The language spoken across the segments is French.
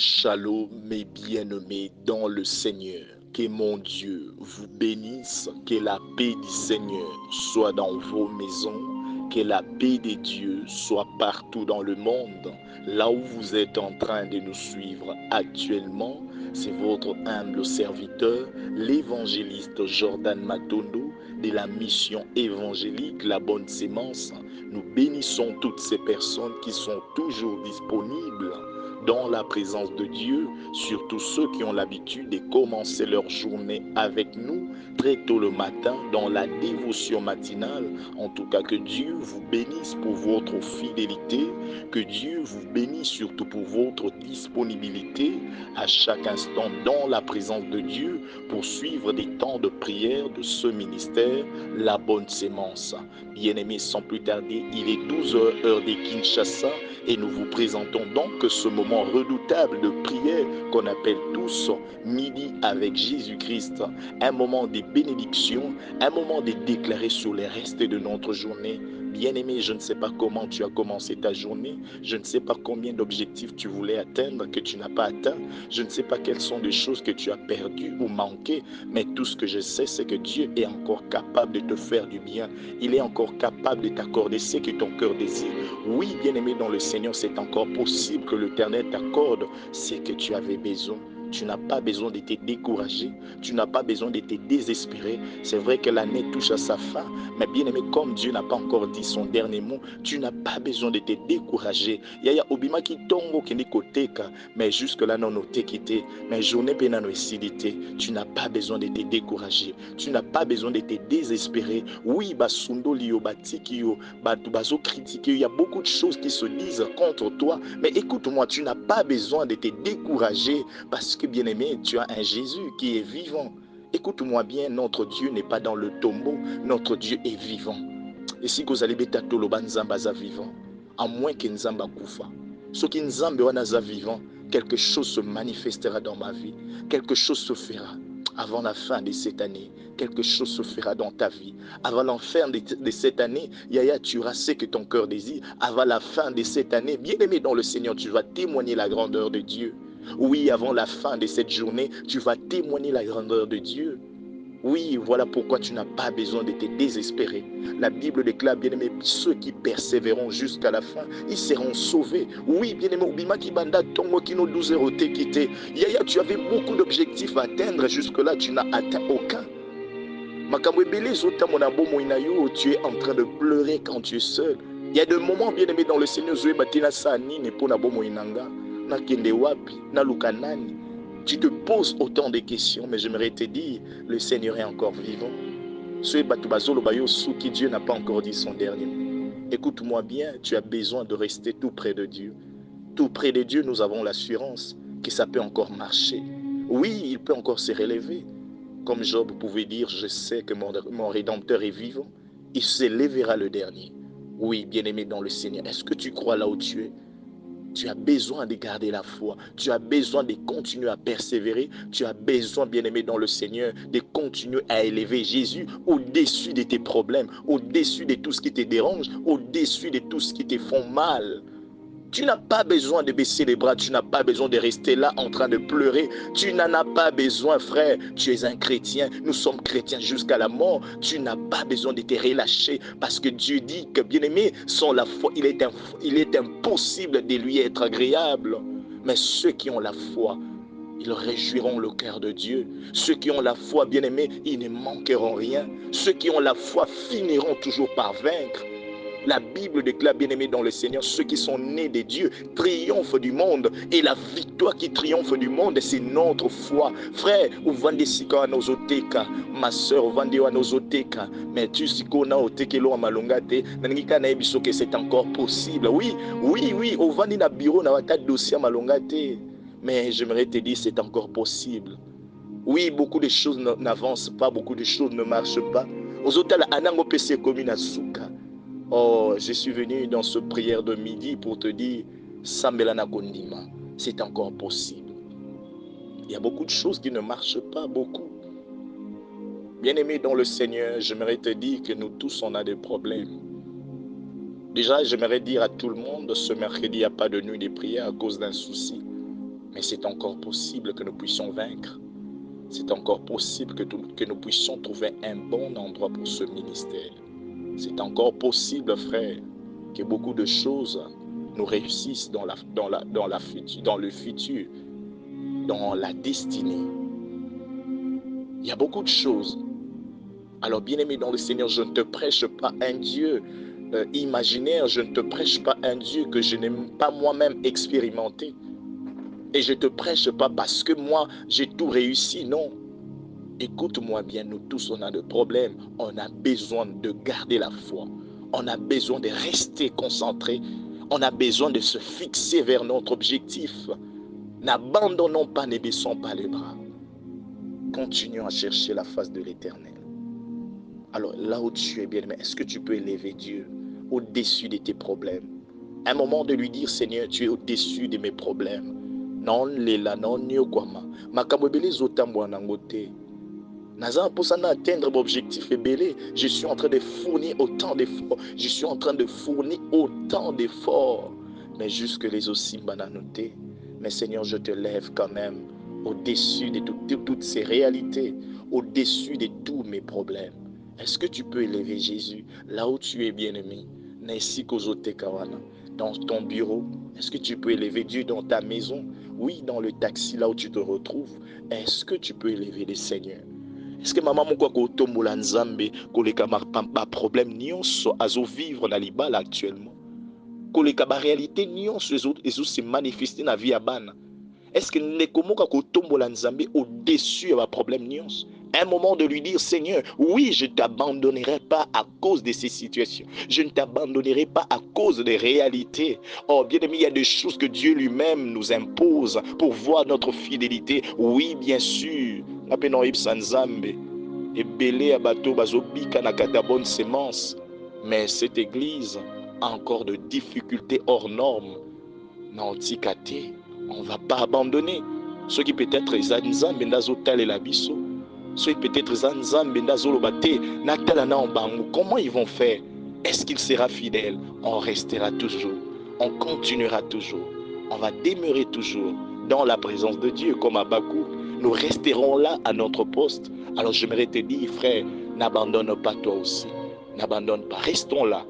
Shalom, mes bien-aimés dans le Seigneur. Que mon Dieu vous bénisse, que la paix du Seigneur soit dans vos maisons, que la paix de Dieu soit partout dans le monde. Là où vous êtes en train de nous suivre actuellement, c'est votre humble serviteur, l'évangéliste Jordan Matondo de la mission évangélique La Bonne Sémence. Nous bénissons toutes ces personnes qui sont toujours disponibles dans la présence de Dieu, surtout ceux qui ont l'habitude de commencer leur journée avec nous très tôt le matin dans la dévotion matinale. En tout cas, que Dieu vous bénisse pour votre fidélité, que Dieu vous bénisse surtout pour votre disponibilité à chaque instant dans la présence de Dieu pour suivre des temps de prière de ce ministère, La Bonne Sémence. Bien-aimés, sans plus tarder, il est 12h heure de Kinshasa et nous vous présentons donc ce moment redoutable de prière qu'on appelle tous Midi avec Jésus-Christ. Un moment de bénédiction, un moment de déclarer sur les restes de notre journée. Bien-aimé, je ne sais pas comment tu as commencé ta journée. Je ne sais pas combien d'objectifs tu voulais atteindre que tu n'as pas atteint. Je ne sais pas quelles sont les choses que tu as perdues ou manquées. Mais tout ce que je sais, c'est que Dieu est encore capable de te faire du bien. Il est encore capable de t'accorder ce que ton cœur désire. Oui, bien-aimé dans le Seigneur, c'est encore possible que l'Éternel t'accorde ce que tu avais besoin. Tu n'as pas besoin de te décourager, tu n'as pas besoin de te désespérer. C'est vrai que l'année touche à sa fin, mais bien aimé, comme Dieu n'a pas encore dit son dernier mot, tu n'as pas besoin de te décourager. Yaya obima qui tombe qui n'est côté, mais jusque là non noté quitté, mais journée pénano esidité. Tu n'as pas besoin de te décourager, tu n'as pas besoin de te désespérer. Oui, basundo lio batikio, bazo critiquer, il y a beaucoup de choses qui se disent contre toi, mais écoute-moi, tu n'as pas besoin de te décourager parce que bien-aimé, tu as un Jésus qui est vivant. Écoute-moi bien, notre Dieu n'est pas dans le tombeau, notre Dieu est vivant. Et si vous allez betato lo banzamba za vivant, à moins que nzamba kufa. Ce qui nzambe wana za vivant, quelque chose se manifestera dans ma vie, quelque chose se fera. Avant la fin de cette année, quelque chose se fera dans ta vie. Avant la fin de cette année, Yaya, tu auras ce que ton cœur désire. Avant la fin de cette année, bien-aimé dans le Seigneur, tu vas témoigner la grandeur de Dieu. Oui, avant la fin de cette journée, tu vas témoigner la grandeur de Dieu. Oui, voilà pourquoi tu n'as pas besoin de te désespérer. La Bible déclare, bien-aimé, ceux qui persévéreront jusqu'à la fin, ils seront sauvés. Oui, bien-aimé, Obima Kibanda, Tongo Kino 12 heures quitté. Yaya, tu avais beaucoup d'objectifs à atteindre, jusque-là, tu n'as atteint aucun. Tu es en train de pleurer quand tu es seul. Il y a des moments, bien-aimé, dans le Seigneur, tu te poses autant de questions, mais j'aimerais te dire, le Seigneur est encore vivant. Dieu n'a pas encore dit son dernier mot. Écoute-moi bien, tu as besoin de rester tout près de Dieu. Tout près de Dieu, nous avons l'assurance que ça peut encore marcher. Oui, il peut encore se relever. Comme Job pouvait dire, je sais que mon Rédempteur est vivant. Il se lèvera le dernier. Oui, bien-aimé dans le Seigneur, est-ce que tu crois là où tu es? Tu as besoin de garder la foi. Tu as besoin de continuer à persévérer. Tu as besoin, bien-aimé dans le Seigneur, de continuer à élever Jésus au-dessus de tes problèmes, au-dessus de tout ce qui te dérange, au-dessus de tout ce qui te font mal. Tu n'as pas besoin de baisser les bras, tu n'as pas besoin de rester là en train de pleurer. Tu n'en as pas besoin, frère. Tu es un chrétien, nous sommes chrétiens jusqu'à la mort. Tu n'as pas besoin de te relâcher parce que Dieu dit que, bien-aimé, sans la foi, il est impossible de lui être agréable. Mais ceux qui ont la foi, ils réjouiront le cœur de Dieu. Ceux qui ont la foi, bien-aimés, ils ne manqueront rien. Ceux qui ont la foi finiront toujours par vaincre. La Bible déclare, bien-aimé dans le Seigneur, ceux qui sont nés de Dieu triomphent du monde. Et la victoire qui triomphe du monde, c'est notre foi. Frère, ma soeur, mais tu sais qu'on a otekelo amalongate, que c'est encore possible. Oui, oui, oui, au vandi na bureau na wata dossier amalongate. Mais j'aimerais te dire, c'est encore possible. Oui, beaucoup de choses n'avancent pas, beaucoup de choses ne marchent pas. Aux hôtels, anango pc commune à Souka. Oh, je suis venu dans ce prière de midi pour te dire, Sambelana Kondima, c'est encore possible. Il y a beaucoup de choses qui ne marchent pas, beaucoup. Bien-aimé dans le Seigneur, j'aimerais te dire que nous tous, on a des problèmes. Déjà, j'aimerais dire à tout le monde, ce mercredi, il n'y a pas de nuit de prière à cause d'un souci. Mais c'est encore possible que nous puissions vaincre. C'est encore possible que nous puissions trouver un bon endroit pour ce ministère. C'est encore possible, frère, que beaucoup de choses nous réussissent dans le futur, dans la destinée. Il y a beaucoup de choses. Alors, bien-aimé dans le Seigneur, je ne te prêche pas un Dieu imaginaire, je ne te prêche pas un Dieu que je n'ai pas moi-même expérimenté. Et je ne te prêche pas parce que moi, j'ai tout réussi, non. Écoute-moi bien, nous tous, on a des problèmes. On a besoin de garder la foi. On a besoin de rester concentré. On a besoin de se fixer vers notre objectif. N'abandonnons pas, ne baissons pas les bras. Continuons à chercher la face de l'Éternel. Alors là où tu es bien-aimé, est-ce que tu peux élever Dieu au-dessus de tes problèmes? Un moment de lui dire, Seigneur, tu es au-dessus de mes problèmes. Non, lela, non, nyokwama. Makamobele zotambo anangote. Naza posana atteindre mon objectif belé. Je suis en train de fournir autant d'efforts. Je suis en train de fournir autant d'efforts. Mais jusque les aussi bananotés. Mais Seigneur, je te lève quand même au-dessus de toutes ces réalités, au-dessus de tous mes problèmes. Est-ce que tu peux élever Jésus là où tu es bien-aimé? Dans ton bureau, est-ce que tu peux élever Dieu dans ta maison? Oui, dans le taxi là où tu te retrouves. Est-ce que tu peux élever le Seigneur? Est-ce que maman moko kotombola nzambe koleka ba problème nyonso azo vivre na libala actuellement? Koleka ba réalité nyonso ezo se manifester na vie ya bana. Est-ce que ndeko moko kotombola nzambe au-dessus ya ba problème nyonso? Un moment de lui dire, Seigneur, oui, je ne t'abandonnerai pas à cause de ces situations. Je ne t'abandonnerai pas à cause des réalités. Oh, bien aimé, il y a des choses que Dieu lui-même nous impose pour voir notre fidélité. Oui, bien sûr. Mais cette église a encore de difficultés hors normes. On ne va pas abandonner. Ceux qui peut-être Nzambe ndazotal et la biso. Ceux qui peut-être Nzambe ndazolobate natala na bango. Comment ils vont faire? Est-ce qu'il sera fidèle? On restera toujours. On continuera toujours. On va demeurer toujours dans la présence de Dieu comme à Bakou. Nous resterons là à notre poste. Alors j'aimerais te dire, frère, n'abandonne pas toi aussi. N'abandonne pas. Restons là.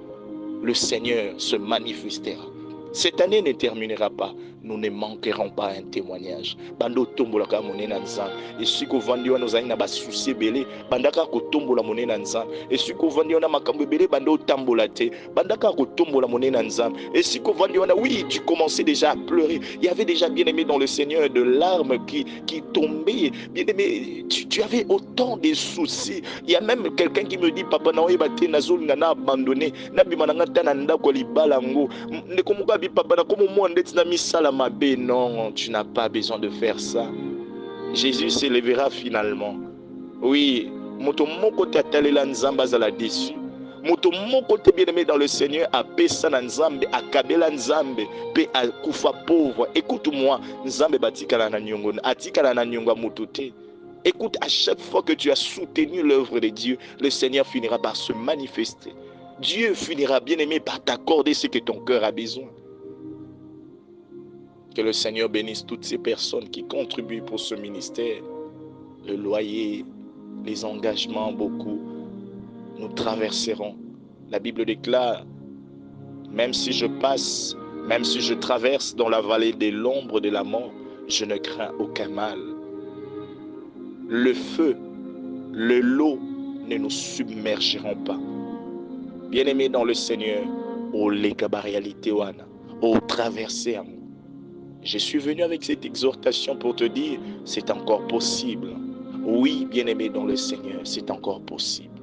Le Seigneur se manifestera. Cette année ne terminera pas. Nous ne manquerons pas un témoignage. Bando tombolaka monena nzambe. Et si ko vandi wana ozali na ba souci belé, bandaka ko tombola monena nzambe. Et si ko vandi wana makambo belé bando tambola te, bandaka ko tombola monena nzambe. Et si ko vandi wana, oui, tu commençais déjà à pleurer. Il y avait déjà bien-aimé dans le Seigneur de larmes qui tombaient. Bien-aimé, tu avais autant de soucis. Il y a même quelqu'un qui me dit, papa na oyebate nazoli na abandonné. Na bimananga tana ndako libalango. Ne komuka bi papa na komo mo ndeti na misala. Non, tu n'as pas besoin de faire ça. Jésus s'élèvera finalement. Oui, moto moko te atalela nzambe azala déçu. Moto moko te bien-aimé dans le Seigneur apesa na nzambe, akabela nzambe, pe akufa pauvre. Écoute-moi, nzambe batikala na nyongo, atikala na nyongo moto te. Écoute, à chaque fois que tu as soutenu l'œuvre de Dieu, le Seigneur finira par se manifester. Dieu finira bien-aimé par t'accorder ce que ton cœur a besoin. Que le Seigneur bénisse toutes ces personnes qui contribuent pour ce ministère. Le loyer, les engagements, beaucoup. Nous traverserons. La Bible déclare, même si je passe, même si je traverse dans la vallée de l'ombre de la mort, je ne crains aucun mal. Le feu, l'eau ne nous submergeront pas. Bien-aimés dans le Seigneur, au réalité, au traverser. Je suis venu avec cette exhortation pour te dire, c'est encore possible. Oui, bien-aimé dans le Seigneur, c'est encore possible.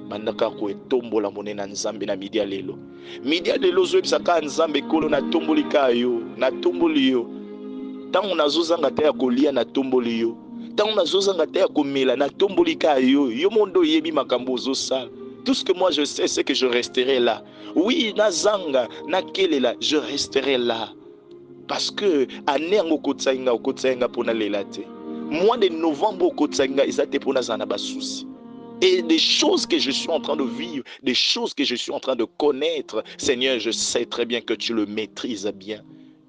Mandaka ko etombola monena nzambe na midia lelo. Midia lelo zo ebisaka nzambe kolo na tomboli kayo, na tomboli yo. Tango nazozanga te ya kolia na tomboli yo. Tango nazozanga te ya komela na tomboli kayo. Yo mondo yebi makambo zo sala. Tout ce que moi je sais, c'est que je resterai là. Oui, nazanga, na kelela, je resterai là. Parce que année en okotsainga pona lelate. Mois de novembre okotsainga izate pona zana ba souci. Et des choses que je suis en train de vivre, des choses que je suis en train de connaître, Seigneur, je sais très bien que tu le maîtrises bien.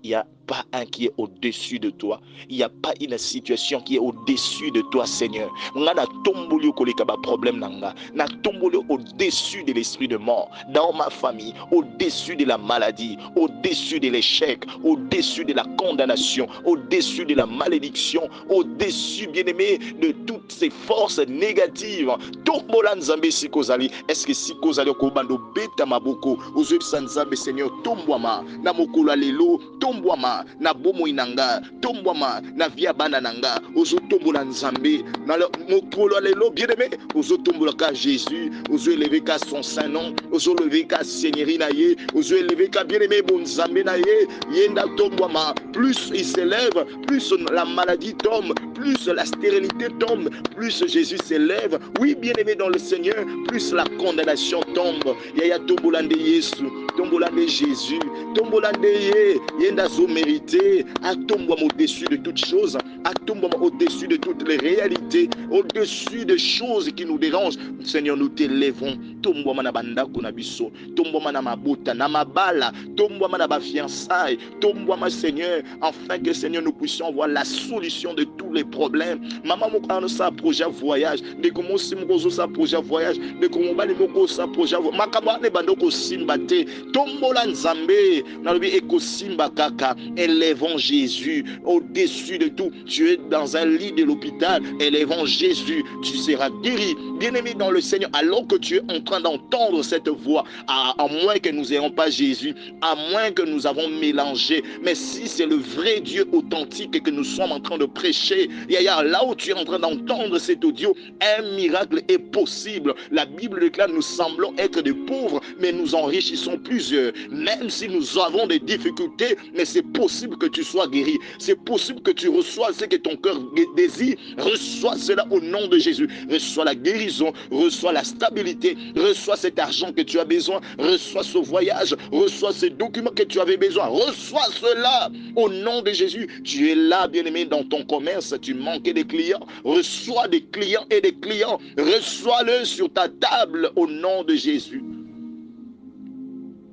Il n'y a pas un qui est au-dessus de toi. Il n'y a pas une situation qui est au-dessus de toi, Seigneur. Na tomboli koleka ba problème nanga. Na tomboli au-dessus de l'esprit de mort dans ma famille, au-dessus de la maladie, au-dessus de l'échec, au-dessus de la condamnation, au-dessus de la malédiction, au-dessus, bien-aimé, de toutes ces forces négatives. Tombola nzambe sikozali. Est-ce que sikozali kobando beta maboko ozo sanzambe Seigneur tombwama na mokolo lelo tombwama na bomo inanga tombwama na via bana nanga ozo tombola nzambe na mokolo lelo bien-aimé ozo tombola ka Jésus ozo élever ka son saint nom ozo lever ka seigneurie na ye ozo élever ka bien-aimé bon nzambe na ye yenda tombwama. Plus il s'élève, plus la maladie tombe, plus la stérilité tombe, plus Jésus s'élève. Oui, bien-aimé dans le Seigneur, plus la condamnation tombe. Yaya tombolande Yesu, tombolande Jésus, tombolande ye, yenda zo mérité, à tombouama au-dessus de toutes choses, à tombouama au-dessus de toutes les réalités, au-dessus des choses qui nous dérangent. Seigneur, nous t'élèvons. Tombouama na bandako na biso, tombouama na mabota, na mabala, tombouama na ba fiançailles, tombouama Seigneur, afin que Seigneur nous puissions voir la solution de tous les problèmes. Maman moko sa projet voyage, de comment si moko sa projet voyage, de comment bali moko sa projet makaba ne bandoko simba te, tombola nzambe, na lobi eko simba kaka, élevons Jésus au-dessus de tout. Tu es dans un lit de l'hôpital, élevons Jésus, tu seras guéri. Bien-aimé dans le Seigneur, alors que tu es en train d'entendre cette voix, à moins que nous n'ayons pas Jésus, à moins que nous avons mélangé, mais si c'est le vrai Dieu authentique que nous sommes en train de prêcher, là où tu es en train d'entendre cet audio, un miracle est possible. La Bible déclare, nous semblons être des pauvres, mais nous enrichissons plusieurs. Même si nous avons des difficultés, mais c'est possible que tu sois guéri. C'est possible que tu reçois ce que ton cœur désire. Reçois cela au nom de Jésus. Reçois la guérison, reçois la stabilité, reçois cet argent que tu as besoin, reçois ce voyage, reçois ces documents que tu avais besoin. Reçois cela au nom de Jésus. Tu es là, bien-aimé, dans ton commerce, tu manquais des clients. Reçois des clients et des clients. Reçois-le sur ta table au nom de Jésus.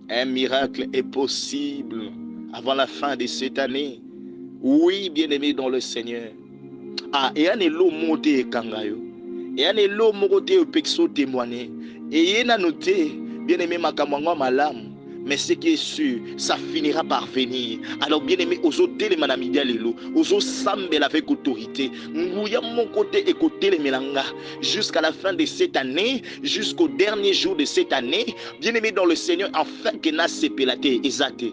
Un miracle est possible avant la fin de cette année. Oui, bien-aimé dans le Seigneur. Ah, et un elo mote kangayo. Et un elo mote pexo témoigner. Et il a noté, bien-aimé, makamangwa malam. Mais ce qui est sûr, ça finira par venir. Alors bien aimé, aux autres les manamidia lelo, aux autres sambel avec autorité. Ngouya mon côté et côté les melanga. Jusqu'à la fin de cette année, jusqu'au dernier jour de cette année, bien aimé dans le Seigneur, afin que na sepelate ezate.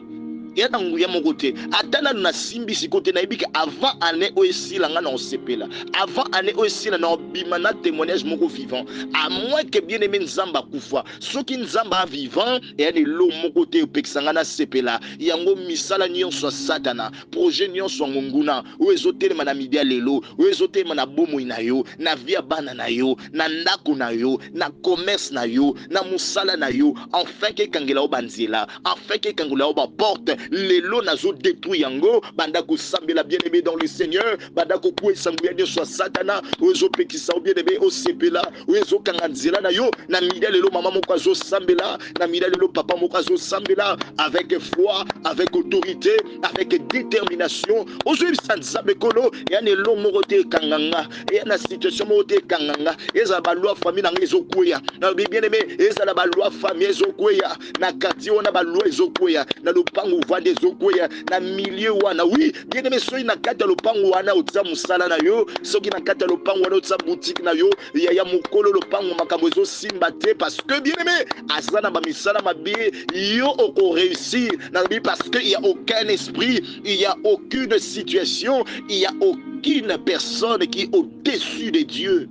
Et à mon côté, attends na simbi si côté na ibika avant année aussi la ngana on sepela. Avant année aussi la na bimana témoignage moko vivant. À moins que bien aimé nzamba kufa. Ceux qui nzamba vivant et ane lo mon côté pexanga na sepela. Yango misala nyon soit satana. Projet nyon soit ngunguna. Ou ezote mana midia lelo. Ou ezote mana bomo na yo. Na via bana na yo. Na ndako na yo. Na commerce na yo. Na musala na yo. Enfin que kangela o banzela. Enfin que kangela o ba porte. Les lots nazo détruit yango bandako sambela bien-aimé dans le Seigneur bandako ko esanguya de soit satana ozo pekisa bien-aimé au sepela ozo kanganzira na yo na mida lelo maman moko azo sambela na mida lelo papa moko azo sambela avec foi avec autorité avec détermination ozo bisanza bekolo ya ne lo morote kanganga ya na situation morote kanganga eza ba loi famille na ezo kuya na bien-aimé eza la ba loi famille ezo kuya na kati ona ba loi ezo kuya na lopango des okoya na milieu wana oui bien aimé soki na kati ya lopango wana otsa musala na yo soki na kati ya lopango wana otsa boutique na yo ya mokolo lopango makambo ezo simba te parce que bien aimé aza na ba misala mabe yo oko réussir na bi parce que il y a aucun esprit il y a aucune situation il y a aucune personne qui est au-dessus de Dieu.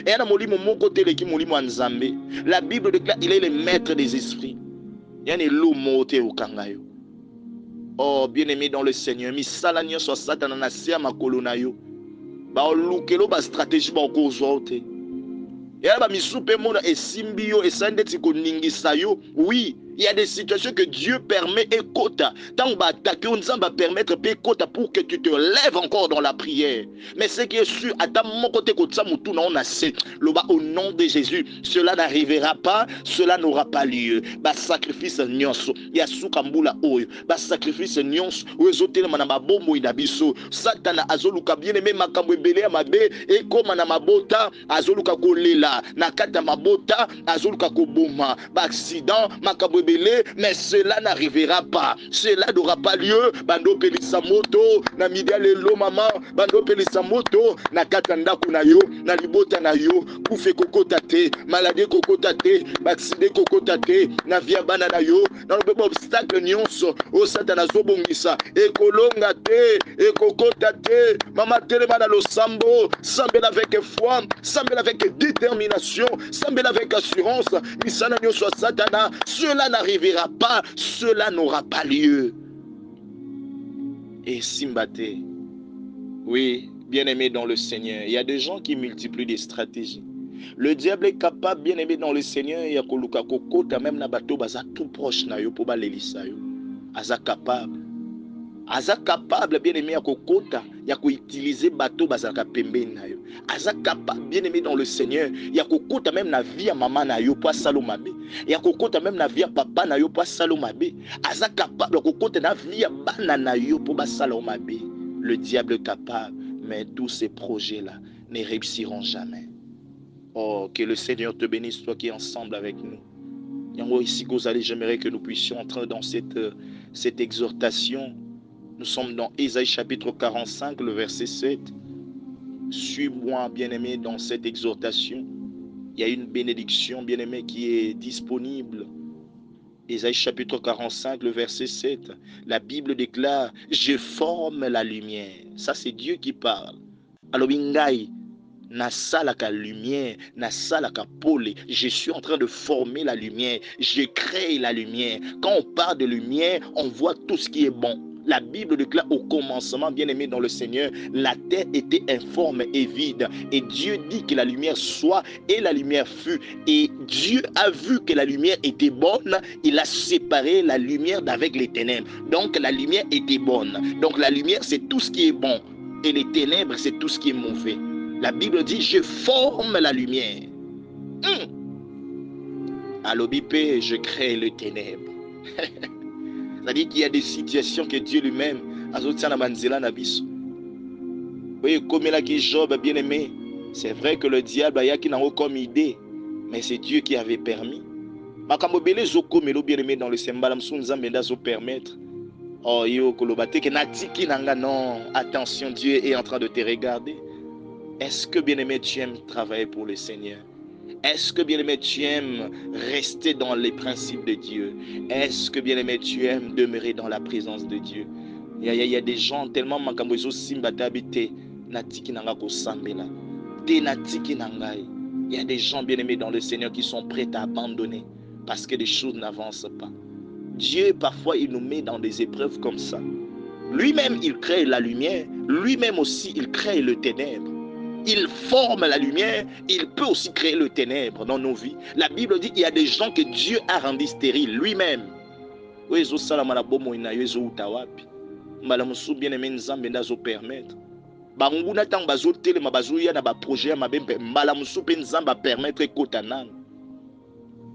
Et na molimo moko teleki molimo nzambe la Bible déclare il est le maître des esprits yani lo mote okangayo. Oh, bien-aimé dans le Seigneur, misala nyonso satana na sia makolo na yo. Ba olukelo ba stratégie ba okozote. Ya ba misupe mona esimbi yo esande tiko ningisa yo. Oui, Il y a des situations que Dieu permet et kota. Tant qu'on va attaquer, on va permettre kota pour que tu te lèves encore dans la prière. Mais ce qui est sûr, à ta mon côté, on a c'est au nom de Jésus, cela n'arrivera pas, cela n'aura pas lieu. Ba sacrifice nyonso, ya sukambula oyo, ba sacrifice nyonso, oezotele manama bombo inabiso. Satana azoluka bien aimé makambo ebele mabe et comme na mabota azoluka kolela, nakata mabota azoluka koboma, ba accident makambo mais cela n'arrivera pas, cela n'aura pas lieu. Bando pelisa moto na midia lelo mama, bando pelisa moto na katanda kunayo na libota na yo, kufe kokota te, maladie kokota te, accident kokota te, na via bana na yo, na lobe obstacle nyonso o satana zobongisa ekolonga te, ekokota te. Mama telema na lo sambo, sambela avec foi, sambela avec détermination, sambela avec assurance, misana nyonso satana, cela n'arrivera pas, cela n'aura pas lieu. Et Simbate, oui, bien-aimé dans le Seigneur, il y a des gens qui multiplient des stratégies. Le diable est capable, bien-aimé dans le Seigneur, il y a koluka kokota même na bato baza tout proche na yo po ba lelisa yo. Aza capable. Aza capable, bien-aimé, à kokota, ya ko utiliser bateau bazaka pembeni na yo. Aza capable, bien-aimé dans le Seigneur, ya kokota même na vie à maman na yo po salomabe. Ya kokota même na vie à papa na yo po salomabe. Aza capable kokota na vie à bana na yo po ba salomabe. Le diable est capable, mais tous ces projets-là ne réussiront jamais. Oh, que le Seigneur te bénisse, toi qui es ensemble avec nous. Yango ici, j'aimerais que nous puissions entrer dans cette exhortation. Nous sommes dans Ésaïe chapitre 45, le verset 7. Suis-moi, bien-aimé, dans cette exhortation. Il y a une bénédiction, bien-aimé, qui est disponible. Ésaïe chapitre 45, le verset 7. La Bible déclare, je forme la lumière. Ça, c'est Dieu qui parle. Alors, bingai, na salaka lumière, na salaka pole. Je suis en train de former la lumière. Je crée la lumière. Quand on parle de lumière, on voit tout ce qui est bon. La Bible déclare au commencement, bien-aimé dans le Seigneur, la terre était informe et vide. Et Dieu dit que la lumière soit et la lumière fut. Et Dieu a vu que la lumière était bonne. Il a séparé la lumière d'avec les ténèbres. Donc la lumière était bonne. Donc la lumière, c'est tout ce qui est bon. Et les ténèbres, c'est tout ce qui est mauvais. La Bible dit, je forme la lumière. À l'obipé, je crée les ténèbres. C'est-à-dire qu'il y a des situations que Dieu lui-même a sorti na manzela na biso. Oui, comme là qui Job bien aimé, c'est vrai que le diable a qui n'a comme idée, mais c'est Dieu qui avait permis. Makambo belé zoko melo bien aimé dans le sembala msunza menda zo permettre. Oh yo kolobate ke natiki nanga non, attention, Dieu est en train de te regarder. Est-ce que bien aimé tu aimes travailler pour le Seigneur? Est-ce que bien-aimé tu aimes rester dans les principes de Dieu? Est-ce que bien-aimé tu aimes demeurer dans la présence de Dieu? Il y a des gens tellement makambo zo simbata habité natiki nanga ko sambela. Te natiki nangai. Il y a des gens bien-aimés dans le Seigneur qui sont prêts à abandonner parce que les choses n'avancent pas. Dieu parfois il nous met dans des épreuves comme ça. Lui-même il crée la lumière, lui-même aussi il crée le ténèbre. Il forme la lumière, il peut aussi créer le ténèbre dans nos vies. La Bible dit qu'il y a des gens que Dieu a rendus stériles lui-même. Oui, zo salama na bomo ina yo zo utawapi. Mbala musu bien aimé nzambe ndazo permettre. Banguna tang bazo telema bazo ya na ba projet ma bembe mbala musu pe nzamba permettre ekota nang.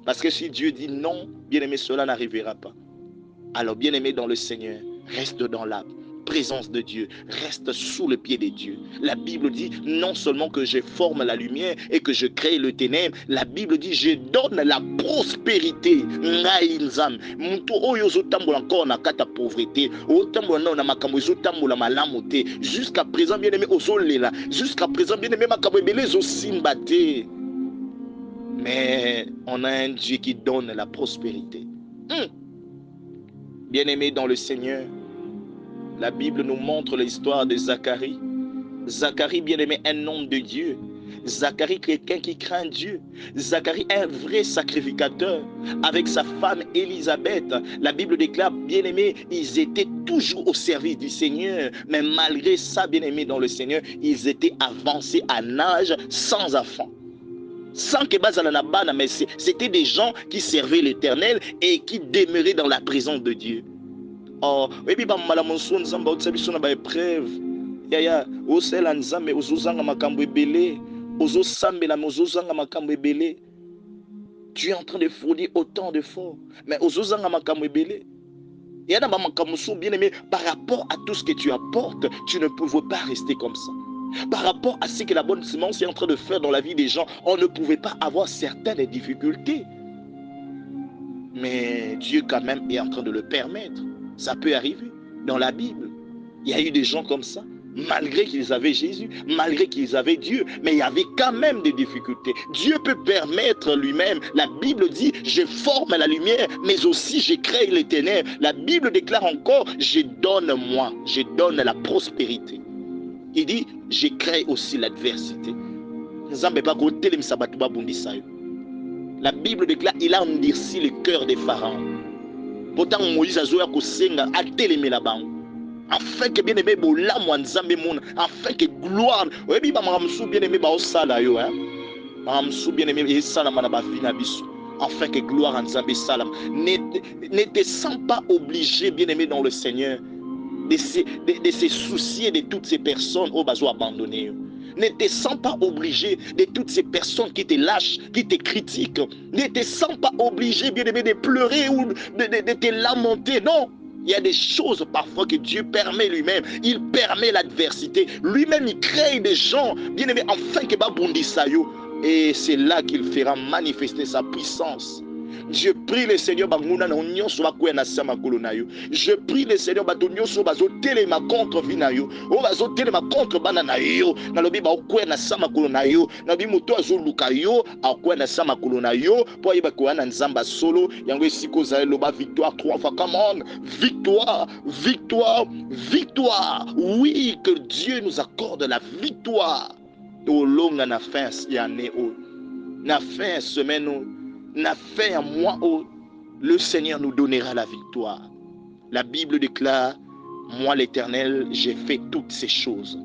Parce que si Dieu dit non, bien aimé, cela n'arrivera pas. Alors bien aimé dans le Seigneur, reste dans la présence de Dieu, reste sous le pied de Dieu. La Bible dit non seulement que je forme la lumière et que je crée le ténèbre, la Bible dit je donne la prospérité. Jusqu'à présent bien aimé jusqu'à présent bien aimé mais on a un Dieu qui donne la prospérité. Bien aimé dans le Seigneur, la Bible nous montre l'histoire de Zacharie. Zacharie, bien-aimé, un homme de Dieu. Zacharie, quelqu'un qui craint Dieu. Zacharie, un vrai sacrificateur. Avec sa femme Élisabeth, la Bible déclare, bien-aimé, ils étaient toujours au service du Seigneur. Mais malgré ça, bien-aimé dans le Seigneur, ils étaient avancés en âge sans enfant. Sans que Bazalana, mais c'était des gens qui servaient l'Éternel et qui demeuraient dans la présence de Dieu. Oh, et puis malamonso nzamba otsabiso na ba épreuve. Ya osela nzambe ozozanga makambo ebele, ozosambela ozozanga makambo ebele. Tu es en train de fournir autant d'efforts, mais ozozanga makambo ebele. Il y a dans makambo bien aimé par rapport à tout ce que tu apportes, tu ne pouvais pas rester comme ça. Par rapport à ce que la bonne semence est en train de faire dans la vie des gens, on ne pouvait pas avoir certaines difficultés. Mais Dieu quand même est en train de le permettre. Ça peut arriver. Dans la Bible, il y a eu des gens comme ça, malgré qu'ils avaient Jésus, malgré qu'ils avaient Dieu, mais il y avait quand même des difficultés. Dieu peut permettre lui-même. La Bible dit, je forme la lumière, mais aussi je crée les ténèbres. La Bible déclare encore, je donne la prospérité. Il dit, je crée aussi l'adversité. La Bible déclare, il a endurci le cœur des pharaons. Pourtant, Moïse a joué à Kosenga, a télémé là-bas. Afin que bien aimé, afin que gloire. Oui, bien aimé, bien aimé, afin que gloire en Zambé salam. Ne te sens pas obligé, bien aimé, dans le Seigneur, de se soucier de toutes ces personnes au besoin abandonnées. Ne te sens pas obligé de toutes ces personnes qui te lâchent, qui te critiquent. Ne te sens pas obligé, bien aimé, de pleurer ou de te lamenter. Non, il y a des choses parfois que Dieu permet lui-même. Il permet l'adversité. Lui-même, il crée des gens, bien aimé, afin que Babundisayo. Et c'est là qu'il fera manifester sa puissance. Je prie le Seigneur je prie le Seigneur contre Vinayo, contre Bananayo, Nalobi Bakwena Samakolonayo, Nabi Moto Azulukayo, Akwena Samakolonayo, Poyebakwana Nzamba Solo, Yango Siko Loba victoire 3 fois. Come on, victoire, victoire, victoire. Oui, que Dieu nous accorde la victoire. Au long na fin année, na fin semaine, na fin à mois, le Seigneur nous donnera la victoire. La Bible déclare, moi l'Éternel, j'ai fait toutes ces choses.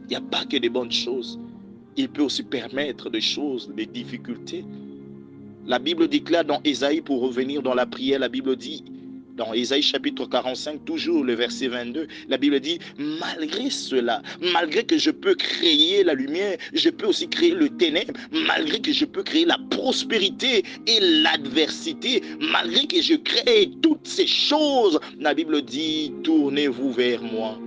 Il n'y a pas que de bonnes choses. Il peut aussi permettre des choses, des difficultés. La Bible déclare dans Ésaïe, pour revenir dans la prière, la Bible dit, dans Ésaïe chapitre 45, toujours le verset 22, la Bible dit, malgré cela, malgré que je peux créer la lumière, je peux aussi créer le ténèbre, malgré que je peux créer la prospérité et l'adversité, malgré que je crée toutes ces choses, la Bible dit, tournez-vous vers moi.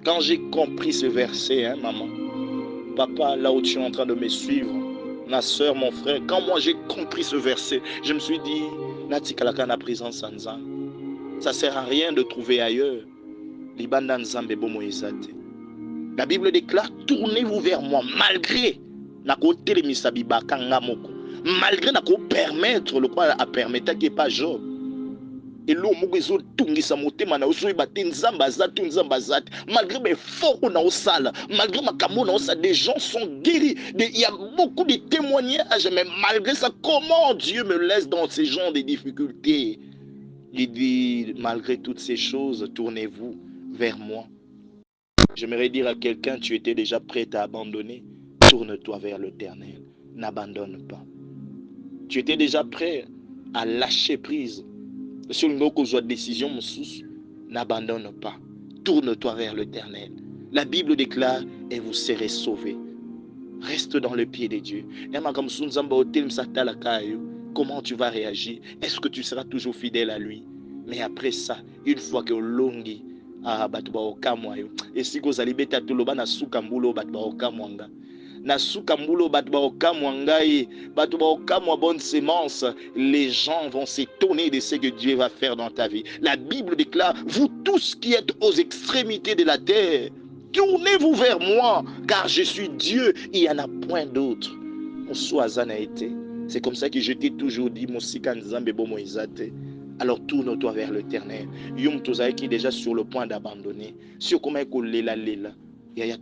Quand j'ai compris ce verset, maman, papa, là où tu es en train de me suivre, ma soeur, mon frère, quand moi j'ai compris ce verset, je me suis dit, Natikalaka na présence en Nzambe. Ça ne sert à rien de trouver ailleurs. La Bible déclare, tournez-vous vers moi, malgré malgré permettre le quoi a permettre qu'il n'y ait pas Job. Et l'eau malgré mes efforts malgré ma camona, des gens sont guéris. Il y a beaucoup de témoignages, mais malgré ça, comment Dieu me laisse dans ces genres de difficultés? Il dit, malgré toutes ces choses, tournez-vous vers moi. J'aimerais dire à quelqu'un, tu étais déjà prêt à abandonner. Tourne-toi vers l'Éternel. N'abandonne pas. Tu étais déjà prêt à lâcher prise. Sur une décision, n'abandonne pas. Tourne-toi vers l'Éternel. La Bible déclare, et vous serez sauvés. Reste dans le pied de Dieu. Comment tu vas réagir? Est-ce que tu seras toujours fidèle à lui? Mais après ça, une fois que longi, et si vous allez beta tuloba na sukambulo batba okamwanga. Bonne sémence, les gens vont s'étonner de ce que Dieu va faire dans ta vie. La Bible déclare, vous tous qui êtes aux extrémités de la terre, tournez-vous vers moi, car je suis Dieu, il n'y en a point d'autre. C'est comme ça que je t'ai toujours dit, alors tourne-toi vers l'Éternel. Yum Tozaï qui est déjà sur le point d'abandonner. Sur comment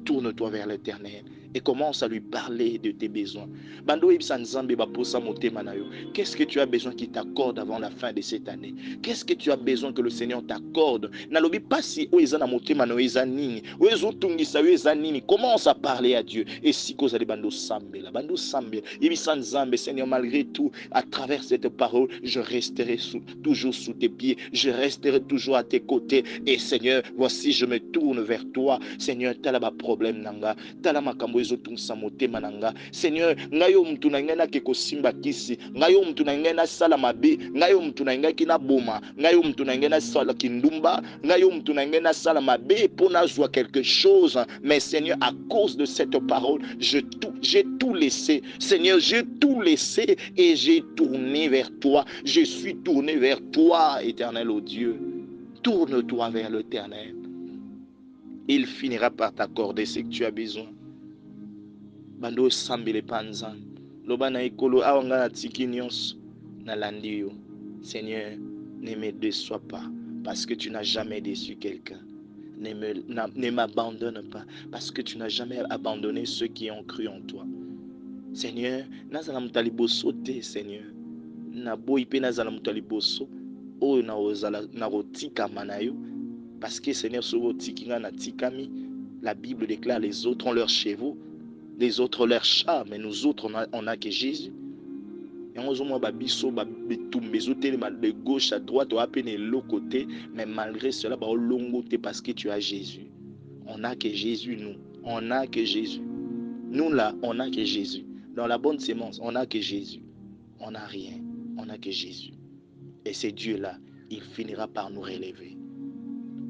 tourne-toi vers l'Éternel et commence à lui parler de tes besoins. Bando ibsa nzambe baposa motema na yo. Qu'est-ce que tu as besoin qu'il t'accorde avant la fin de cette année? Qu'est-ce que tu as besoin que le Seigneur t'accorde? Nalobi pasi o eza na motema na yo eza nini? O ezotungisa yo eza nini? Commence à parler à Dieu. Et si cause de bando sambela, bando sambela, ibisa nzambe, Seigneur, malgré tout, à travers cette parole, je resterai toujours sous tes pieds, je resterai toujours à tes côtés. Et Seigneur, voici, je me tourne vers toi. Seigneur, talaba problème nanga, talama kambo ezotungisa motema nanga. Seigneur, ngayo mtu na ngena ke kosimba kisi, ngayo mtu na ngena sala mabe, ngayo mtu na ngena kina boma, ngayo mtu na ngena sala kindumba, ngayo mtu na ngena sala mabe pour nazwa quelque chose. Mais Seigneur, à cause de cette parole, j'ai tout laissé. Seigneur, j'ai tout laissé et j'ai tourné vers toi. Je suis tourné vers toi, éternel ô Dieu. Tourne-toi vers l'Éternel. Il finira par t'accorder ce que tu as besoin. Bando sambile panzan. Loba na ikolo awanga na tiki nyonso na landi yo. Seigneur, ne me déçois pas parce que tu n'as jamais déçu quelqu'un. Ne m'abandonne pas parce que tu n'as jamais abandonné ceux qui ont cru en toi. Seigneur, nazala mutali boso te, Seigneur. Na boyi pe nazala mutali boso. O na ozala na rotika manayo. Parce que Seigneur, sur rotikinga na tikami, la Bible déclare les autres ont leurs chevaux, les autres ont leurs chats, mais nous autres on a que Jésus. Et on a babiso batumbezo de gauche à droite ou à peine l'autre côté, mais malgré cela ba longote parce que tu as Jésus. On a que Jésus nous, on a que Jésus. Nous là, on a que Jésus. Dans la bonne sémence, on a que Jésus. On n'a rien, on a que Jésus. Et c'est Dieu là, il finira par nous relever.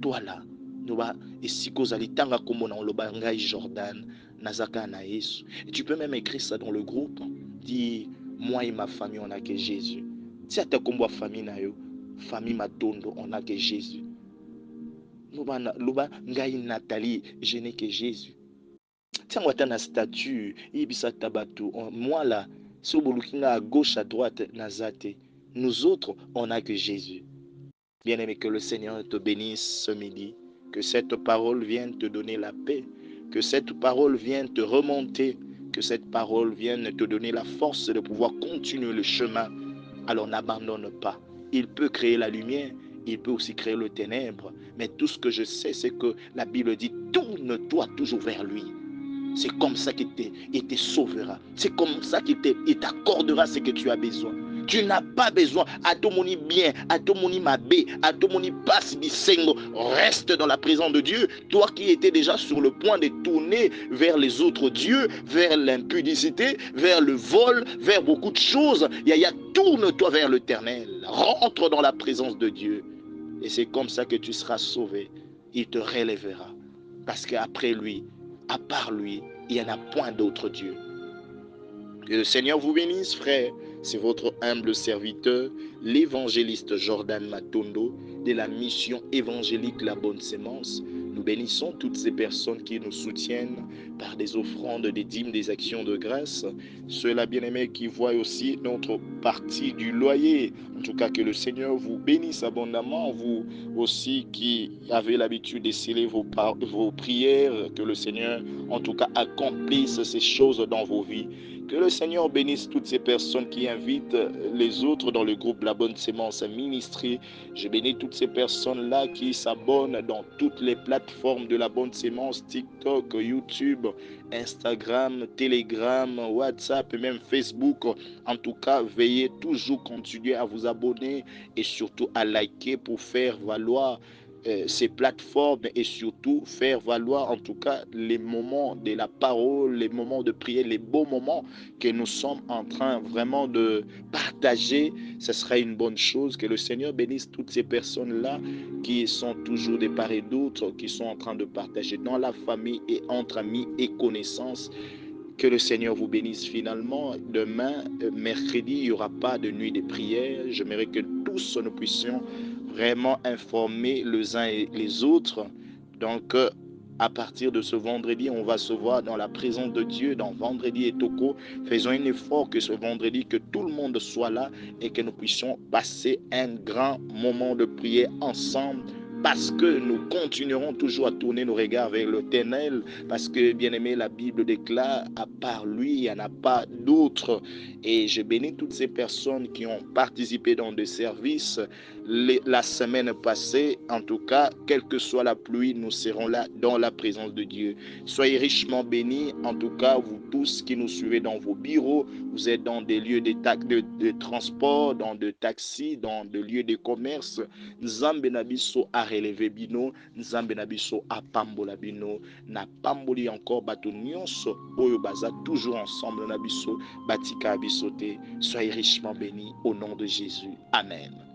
Toi là, nous va et si kozali tanga komona oloba ngai Jordan nazaka na Yesu. Et tu peux même écrire ça dans le groupe. Dis moi et ma famille on a que Jésus. Si ata kombo famille na yo, famille Matondo on a que Jésus. Loba ngai Nathalie, je n'ai que Jésus. Tiens moi ta na statut, ibisa tabatu. Moi là, si obolukinga à gauche à droite nazate. Nous autres on a que Jésus. Bien-aimé, que le Seigneur te bénisse ce midi, que cette parole vienne te donner la paix, que cette parole vienne te remonter, que cette parole vienne te donner la force de pouvoir continuer le chemin. Alors n'abandonne pas. Il peut créer la lumière, il peut aussi créer le ténèbre, mais tout ce que je sais, c'est que la Bible dit, tourne-toi toujours vers lui. C'est comme ça qu'il te sauvera. C'est comme ça qu'il t'accordera ce que tu as besoin. Tu n'as pas besoin à tout moni bien, à tout moni mabé, à tout moni passe bisengo. Reste dans la présence de Dieu. Toi qui étais déjà sur le point de tourner vers les autres dieux, vers l'impudicité, vers le vol, vers beaucoup de choses. Yaya, tourne-toi vers l'Éternel. Rentre dans la présence de Dieu. Et c'est comme ça que tu seras sauvé. Il te relèvera. Parce qu'après lui, à part lui, il n'y en a point d'autre Dieu. Que le Seigneur vous bénisse, frère. C'est votre humble serviteur, l'évangéliste Jordan Matondo, de la mission évangélique La Bonne Sémence. Nous bénissons toutes ces personnes qui nous soutiennent par des offrandes, des dîmes, des actions de grâce. Ceux-là, bien-aimés, qui voient aussi notre partie du loyer. En tout cas, que le Seigneur vous bénisse abondamment. Vous aussi qui avez l'habitude de sceller vos prières, que le Seigneur, en tout cas, accomplisse ces choses dans vos vies. Que le Seigneur bénisse toutes ces personnes qui invitent les autres dans le groupe La Bonne Sémence à ministrer. Je bénis toutes ces personnes-là qui s'abonnent dans toutes les plateformes de La Bonne Sémence, TikTok, YouTube, Instagram, Telegram, WhatsApp et même Facebook. En tout cas, veillez toujours continuer à vous abonner et surtout à liker pour faire valoir ces plateformes et surtout faire valoir en tout cas les moments de la parole, les moments de prière, les beaux moments que nous sommes en train vraiment de partager. Ce sera une bonne chose. Que le Seigneur bénisse toutes ces personnes-là qui sont toujours de part et d'autre, qui sont en train de partager dans la famille et entre amis et connaissances. Que le Seigneur vous bénisse finalement. Demain, mercredi, il n'y aura pas de nuit de prière. J'aimerais que tous nous puissions vraiment informer les uns et les autres. Donc, à partir de ce vendredi, on va se voir dans la présence de Dieu, dans Vendredi et Toko. Faisons un effort que ce vendredi, que tout le monde soit là et que nous puissions passer un grand moment de prière ensemble parce que nous continuerons toujours à tourner nos regards vers l'Éternel, parce que, bien-aimé, la Bible déclare, à part lui, il n'y en a pas d'autre. Et je bénis toutes ces personnes qui ont participé dans des services la semaine passée. En tout cas, quelle que soit la pluie, nous serons là dans la présence de Dieu. Soyez richement bénis. En tout cas, vous tous qui nous suivez dans vos bureaux, vous êtes dans des lieux de transport, dans des taxis, dans des lieux de commerce. Nzambe na biso a relevé bino, Nzambe na biso a pambola bino, na pamboli encore bato nyonso oyo baza toujours ensemble na biso, batika biso te. Soyez richement bénis au nom de Jésus. Amen.